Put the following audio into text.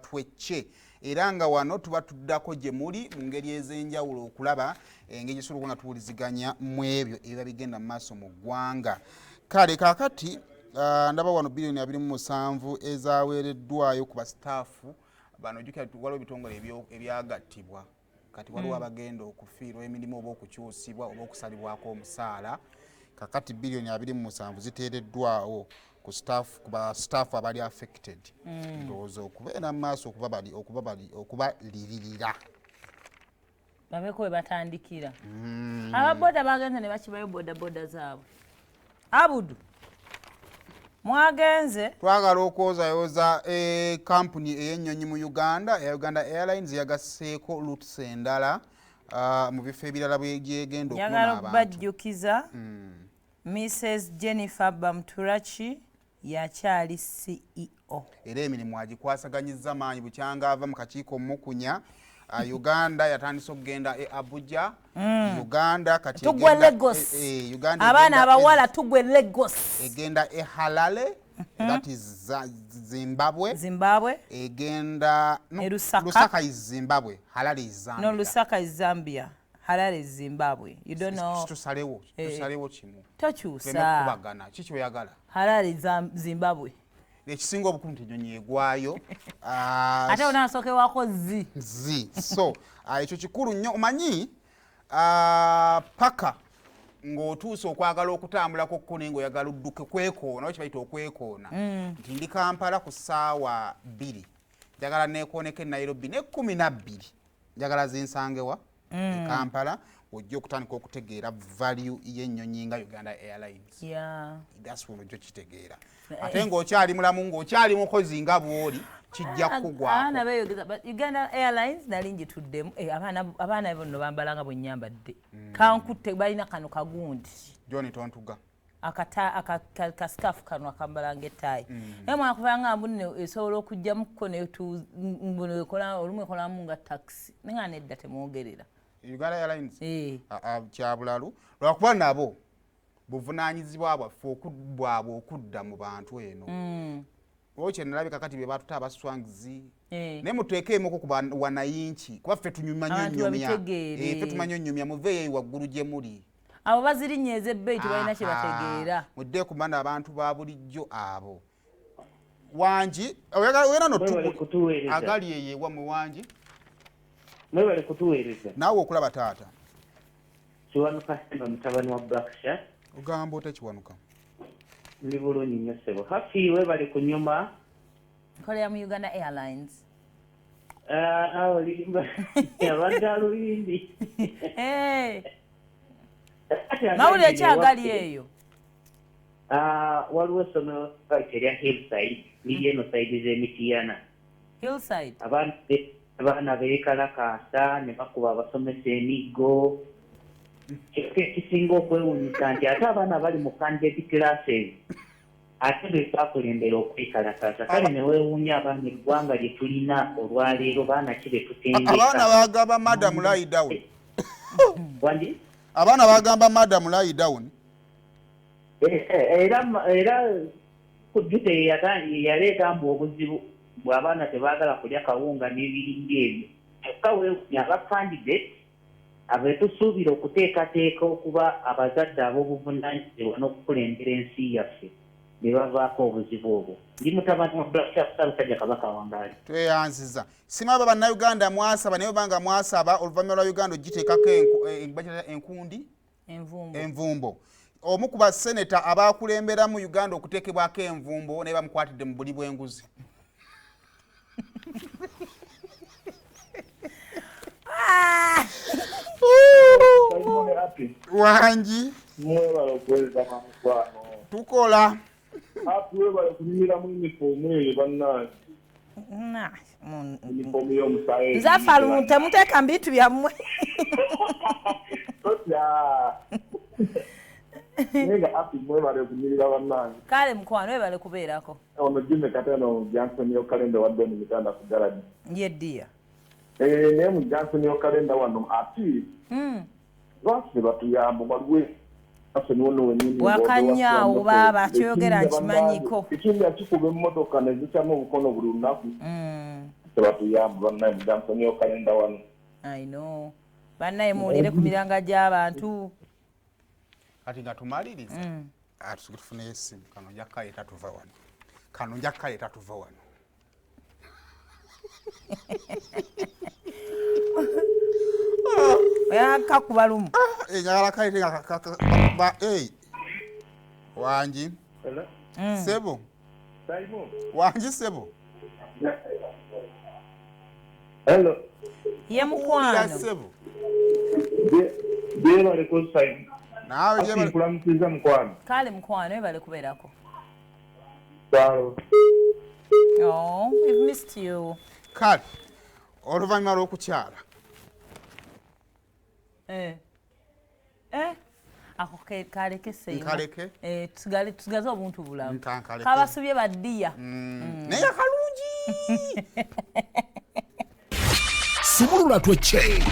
twecce era nga wano tuba tuddako gye muli mu ngeri ez'enjawulo okulaba engeri gyesobola nga tuwuliziganya mu ebyo ebiba bigenda mu maaso mu ggwanga. Kale kaakati ndaba wano bilioni 27 ezaweereddwayo ku basitaafu bano. Jjukira waliwo ebitongole ebyagattibwa kati waliwo abagenda okufiirwa emirimu oba okukyusibwa oba okusalibwako omusaala. Kakati bilioni 27 ziteereddwawo ku basitaafu abali affected. Ndowooza okubeera mu maaso okubalirira babeko we batandikira. Ababoda bagenze ne bakibayo bodaboda zaabwe. Abudu mwagenze twagala okwozayoza kampuni ey'ennyonyi mu Uganda eya Uganda Airlines yagasseeko routes endala mu bifo ebirala byegenda okuluma abantu. Njagala bajjukiza Mrs. Jennifer Bamturachi yakyali CEO. Era emirimu agikwasaganyizza maanyi bukyanga ava mu kakiiko Mukunya. Uganda yatandise okugenda Abuja. Uganda kati tugwe Lagos. Abaana abawala tugwe Lagos. Egenda Harare. That is Zimbabwe. Egenda Lusaka is Zimbabwe. Harare is Zambia. No, Lusaka is Zambia. Harare is Zimbabwe. You don't know. Tusalewo kimu. Tokyusa. Kubagana. Kiki oyagala? Harare is Zimbabwe. Ekisinga obukulu nti egwayo. Ate onasooke wako so ekyo kikulu nnyo omanyi paka ng'otuuse okwagala okutambulako kkuni ng'oyagala odduke kwekoona oba kibayita okwekoona nti ndi Kampala ku ssaawa 2 njagala neekooneko e Nairobi ne 12 njagala zinsangewa e Kampala ojja okutandika okutegeera value y'ennyonyi nga Uganda Airlines. That's when ojja kitegeera. Ate ng'okyali mulamu ng'okyali mukozi nga bw'oli kijja kukugwako. Abaana beeyogeza but Uganda Airlines nali njituddemu abaana bonno bambala nga bwe nnyambadde. Kankutte balina kano kagundi. Joni tontuga. Akasikaafu kano akambala ng'ettaayi. Naye mwakubanga mbunne esobola okuggyamukko olumu ekolamu nga taxi. Nenga nedda temwogerera. Uganda Airlines kyabulalu lwakuba nabo buvunaanyizibwa bwaffe bwabwe okudda mu bantu eno. Okye nalabika kati be batuta abaswangizi naye muteekeemoko ku wanayinki kuba ffe tumanyonyomya muveeyo waggulu gye muli. Abo bazirinnyeeza ebbeeyi tebalina kye bategeera. Mudde kumanda abantu ba bulijjo abo. Wangi oyagala notugu agali eyeewa mu Wangi. Mwebale kutuweereza. Naawe okulaba taata. Kiwanuka Simba mutabani wa Blackshat. Ogamba ota Kiwanuka? Ndi bulungi nnyo ssebo. Hafi webale ku nnyuma. Nkolera mu Uganda Airlines. Awo limba. Yabadde aluyindi. Mawulire ki agali eyo? Waliwo essomero erya Hillside. Liri eno sayidi z'Emityana. Hillside? Abaana beekalakaasa ne bakuba abasomesa emiggo. Ekisinga okwewuunyisa nti ate abaana bali mu candidate classes ate be bakulembera okwekalakaasa. Kale ne weewuunya abaana eggwanga lye tulina olwaleero baana ki be tutendeka. Abaana bagamba Madam Lie Down. Wandi? Abaana bagamba Madam Lie Down. Era kujjute yaleeta mbu obuzibu bw'abaana tebaagala kulya kawunga n'ebiringa ebyo. Kyokka weewuunya aba candidate abetusuubira okuteekateeka okuba abazadde ab'obuvunaanyizibwa n'okukulembera ensi yaffe ne bavaako obuzibu obwo. Ndi mutabani wa Blackshat Ssaabasajja Kabaka Wangaali. Tweyanziza. Simaba bannayuganda mwasaba naye banga mwasaba oluvannyuma lwa Uganda ogiteekako enkundi? Envumbo. Omu ku baseneta abaakulembera mu Uganda okuteekebwako envumbo naye bamukwatidde mu buli bw'enguzi. Wangi tukola Zafalu temuteeka mbitu byammwe. Kale mukwano webale kubeerako. Ono Jimmy Katano Johnson yo kalenda wadde mu Uganda ku garadi. Yeddiya. Ne mu Johnson yo kalenda wano ati. Lwaki batuyamba balwe wakanyaawo baaba kyogera nkimanyiko ekindi akikuba emmotoka ne zicamu obukono buli lunaku tebatuyamba bannaye mu Byampuna kalenda wano I know bannaye muwulire ku miranga gy'abantu kati nga tumaliriza tufuneyo essimu kano njakkaleeta tuva wano oyaka kuba lumu njagala kalete wangi sebo wangi sebo hello ye mukwano sebo byebaleko Simon naawe nkulamusiza mukwano kale mukwano ebale kubeerako oh we've missed you kale oluvannyuma lw'okukyala ako kaleke nkaleke tusigaze obuntu bulamu nkankaleke kabasubye baddiya naye akalungi sumulula twecce